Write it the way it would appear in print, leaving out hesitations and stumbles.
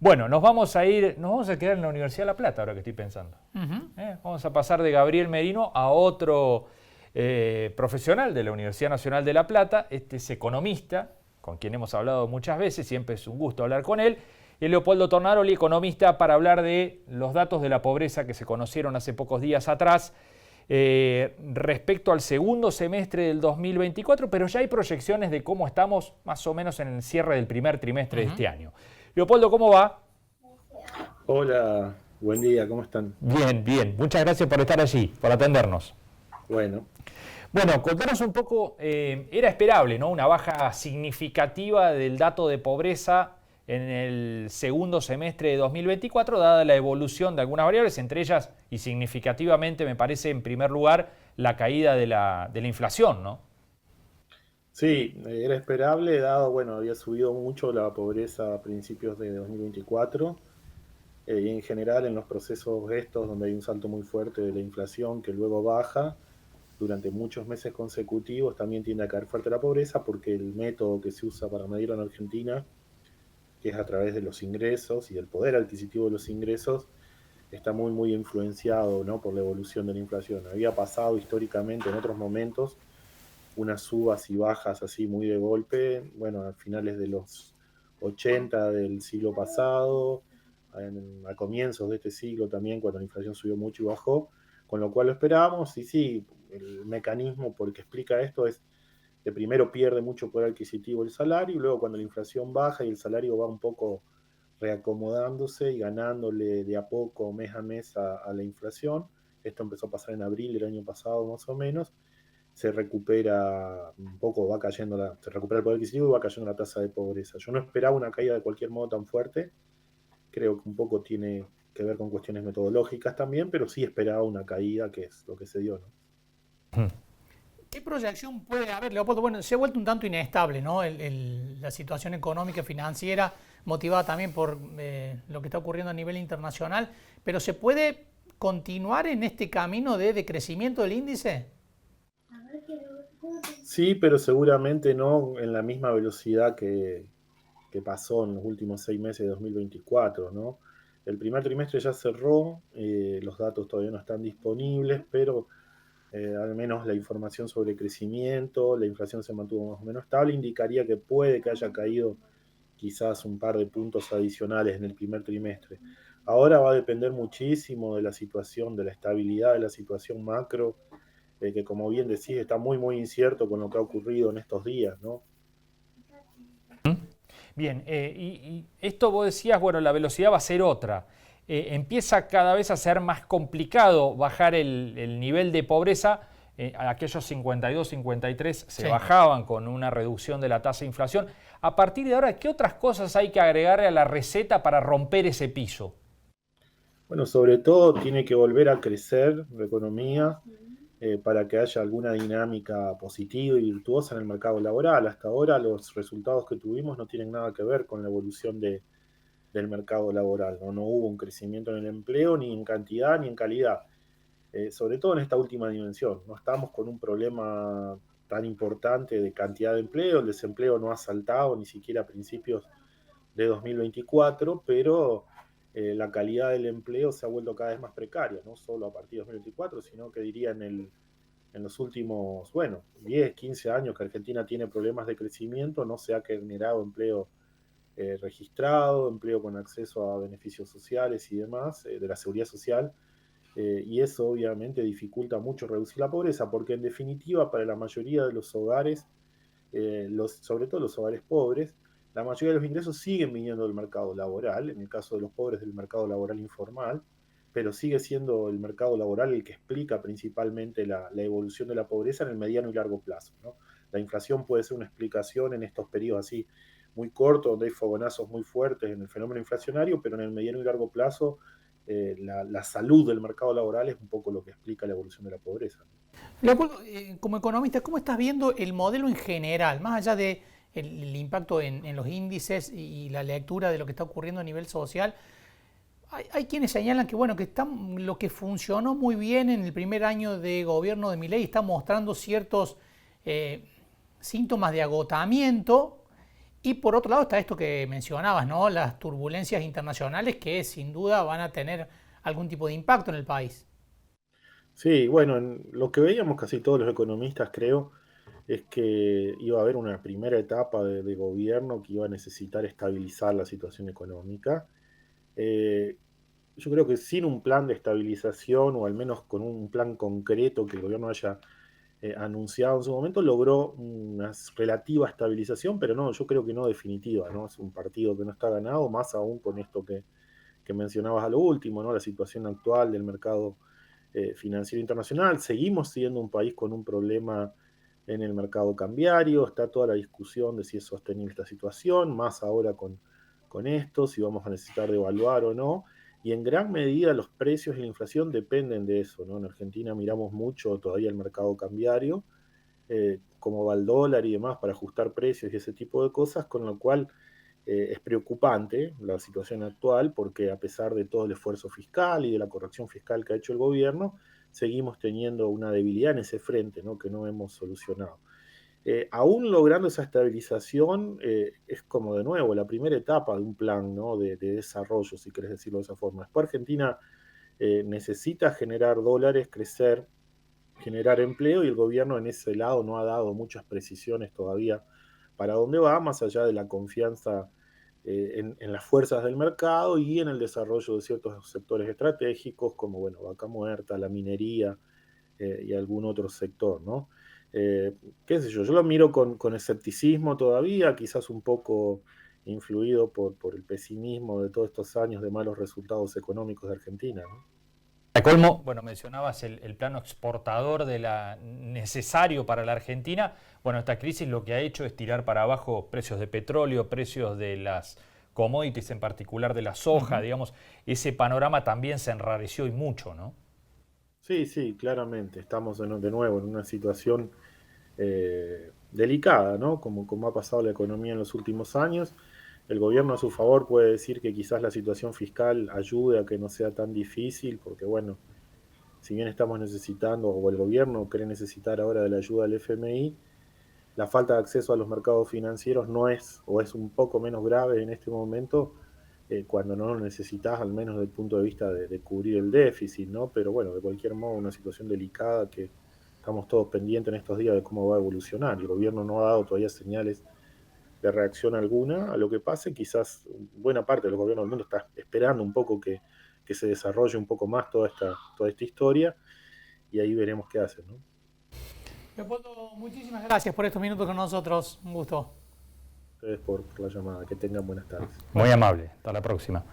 Bueno, nos vamos a quedar en la Universidad de La Plata, ahora que estoy pensando. Vamos a pasar de Gabriel Merino a otro profesional de la Universidad Nacional de La Plata. Este es economista, con quien hemos hablado muchas veces, siempre es un gusto hablar con él. Es Leopoldo Tornaroli, economista, para hablar de los datos de la pobreza que se conocieron hace pocos días atrás respecto al segundo semestre del 2024, pero ya hay proyecciones de cómo estamos más o menos en el cierre del primer trimestre de este año. Leopoldo, ¿cómo va? Hola, buen día, ¿cómo están? Bien, bien. Muchas gracias por estar allí, por atendernos. Bueno, Contanos un poco, era esperable, ¿no? Una baja significativa del dato de pobreza en el segundo semestre de 2024, dada la evolución de algunas variables, entre ellas, y significativamente, me parece, en primer lugar, la caída de la inflación, ¿no? sí, era esperable, dado, bueno, había subido mucho la pobreza a principios de 2024 y en general en los procesos estos donde hay un salto muy fuerte de la inflación que luego baja durante muchos meses consecutivos, también tiende a caer fuerte la pobreza porque el método que se usa para medirlo en Argentina, que es a través de los ingresos y del poder adquisitivo de los ingresos, está muy influenciado, ¿no?, por la evolución de la inflación. Había pasado históricamente en otros momentos unas subas y bajas así muy de golpe, bueno, a finales de los 80 del siglo pasado, a comienzos de este siglo también, cuando la inflación subió mucho y bajó, con lo cual lo esperábamos, y sí, el mecanismo por el que explica esto es que primero pierde mucho poder adquisitivo el salario, y luego cuando la inflación baja y el salario va un poco reacomodándose y ganándole de a poco, mes a mes, a la inflación. Esto empezó a pasar en abril del año pasado más o menos. Se recupera un poco, se recupera el poder adquisitivo y va cayendo la tasa de pobreza. Yo no esperaba una caída de cualquier modo tan fuerte, creo que un poco tiene que ver con cuestiones metodológicas también, pero sí esperaba una caída, que es lo que se dio, ¿no? ¿Qué proyección puede haber, Leopoldo? Bueno, se ha vuelto un tanto inestable, ¿no? La situación económica y financiera, motivada también por lo que está ocurriendo a nivel internacional, pero ¿se puede continuar en este camino de decrecimiento del índice? Sí, pero seguramente no en la misma velocidad que pasó en los últimos 6 meses de 2024, ¿no? El primer trimestre ya cerró, los datos todavía no están disponibles, pero al menos la información sobre crecimiento, la inflación se mantuvo más o menos estable, indicaría que puede que haya caído quizás un par de puntos adicionales en el primer trimestre. Ahora va a depender muchísimo de la situación, de la estabilidad de la situación macro, que como bien decís está muy incierto con lo que ha ocurrido en estos días, ¿no? Bien, y esto vos decías, bueno, la velocidad va a ser otra. Empieza cada vez a ser más complicado bajar el nivel de pobreza. Aquellos 52, 53 se bajaban con una reducción de la tasa de inflación. A partir de ahora, ¿qué otras cosas hay que agregarle a la receta para romper ese piso? Bueno, sobre todo tiene que volver a crecer la economía, para que haya alguna dinámica positiva y virtuosa en el mercado laboral. Hasta ahora los resultados que tuvimos no tienen nada que ver con la evolución del mercado laboral, ¿no? No hubo un crecimiento en el empleo ni en cantidad ni en calidad, sobre todo en esta última dimensión. No estamos con un problema tan importante de cantidad de empleo, el desempleo no ha saltado ni siquiera a principios de 2024, pero la calidad del empleo se ha vuelto cada vez más precaria, no solo a partir de 2024, sino que diría en los últimos, bueno, 10, 15 años que Argentina tiene problemas de crecimiento, no se ha generado empleo registrado, empleo con acceso a beneficios sociales y demás, de la seguridad social, y eso obviamente dificulta mucho reducir la pobreza, porque en definitiva para la mayoría de los hogares, sobre todo los hogares pobres, la mayoría de los ingresos siguen viniendo del mercado laboral, en el caso de los pobres del mercado laboral informal, pero sigue siendo el mercado laboral el que explica principalmente la evolución de la pobreza en el mediano y largo plazo, ¿no? La inflación puede ser una explicación en estos periodos así muy cortos, donde hay fogonazos muy fuertes en el fenómeno inflacionario, pero en el mediano y largo plazo la salud del mercado laboral es un poco lo que explica la evolución de la pobreza, ¿no? Leopoldo, como economista, ¿cómo estás viendo el modelo en general, más allá de el impacto en los índices y la lectura de lo que está ocurriendo a nivel social? Hay quienes señalan que, bueno, lo que funcionó muy bien en el primer año de gobierno de Milei está mostrando ciertos síntomas de agotamiento, Y por otro lado está esto que mencionabas, ¿no? Las turbulencias internacionales que sin duda van a tener algún tipo de impacto en el país. Sí, bueno, lo que veíamos casi todos los economistas, creo, es que iba a haber una primera etapa de gobierno que iba a necesitar estabilizar la situación económica. Eh, yo creo que sin un plan de estabilización, o al menos con un plan concreto que el gobierno haya anunciado en su momento, logró una relativa estabilización, pero no, yo creo que no definitiva, ¿no? Es un partido que no está ganado, más aún con esto que mencionabas a lo último, ¿no? La situación actual del mercado financiero internacional. Seguimos siendo un país con un problema en el mercado cambiario, está toda la discusión de si es sostenible esta situación, más ahora con esto, si vamos a necesitar devaluar o no, y en gran medida los precios y la inflación dependen de eso, ¿no? En Argentina miramos mucho todavía el mercado cambiario, cómo va el dólar y demás para ajustar precios y ese tipo de cosas, con lo cual es preocupante la situación actual porque a pesar de todo el esfuerzo fiscal y de la corrección fiscal que ha hecho el gobierno, seguimos teniendo una debilidad en ese frente, ¿no? Que no hemos solucionado. Aún logrando esa estabilización, es como de nuevo la primera etapa de un plan, ¿no? de desarrollo, si querés decirlo de esa forma. Después Argentina necesita generar dólares, crecer, generar empleo, y el gobierno en ese lado no ha dado muchas precisiones todavía para dónde va, más allá de la confianza en las fuerzas del mercado y en el desarrollo de ciertos sectores estratégicos, como bueno, Vaca Muerta, la minería y algún otro sector, ¿no? Qué sé yo lo miro con escepticismo todavía, quizás un poco influido por el pesimismo de todos estos años de malos resultados económicos de Argentina, ¿no? A colmo, bueno, mencionabas el plano exportador necesario para la Argentina. Bueno, esta crisis lo que ha hecho es tirar para abajo precios de petróleo, precios de las commodities, en particular de la soja, digamos. Ese panorama también se enrareció y mucho, ¿no? Sí, sí, claramente. Estamos de nuevo en una situación delicada, ¿no? Como ha pasado la economía en los últimos años. El gobierno a su favor puede decir que quizás la situación fiscal ayude a que no sea tan difícil, porque bueno, si bien estamos necesitando, o el gobierno cree necesitar ahora de la ayuda del FMI, la falta de acceso a los mercados financieros no es, o es un poco menos grave en este momento, cuando no lo necesitas, al menos desde el punto de vista de cubrir el déficit, ¿no? Pero bueno, de cualquier modo, una situación delicada que estamos todos pendientes en estos días de cómo va a evolucionar. El gobierno no ha dado todavía señales de reacción alguna a lo que pase. Quizás buena parte de los gobiernos del mundo está esperando un poco que se desarrolle un poco más toda esta historia, y ahí veremos qué hacen, ¿no? Leopoldo, muchísimas gracias por estos minutos con nosotros. Un gusto. Ustedes por la llamada. Que tengan buenas tardes. Muy amable. Hasta la próxima.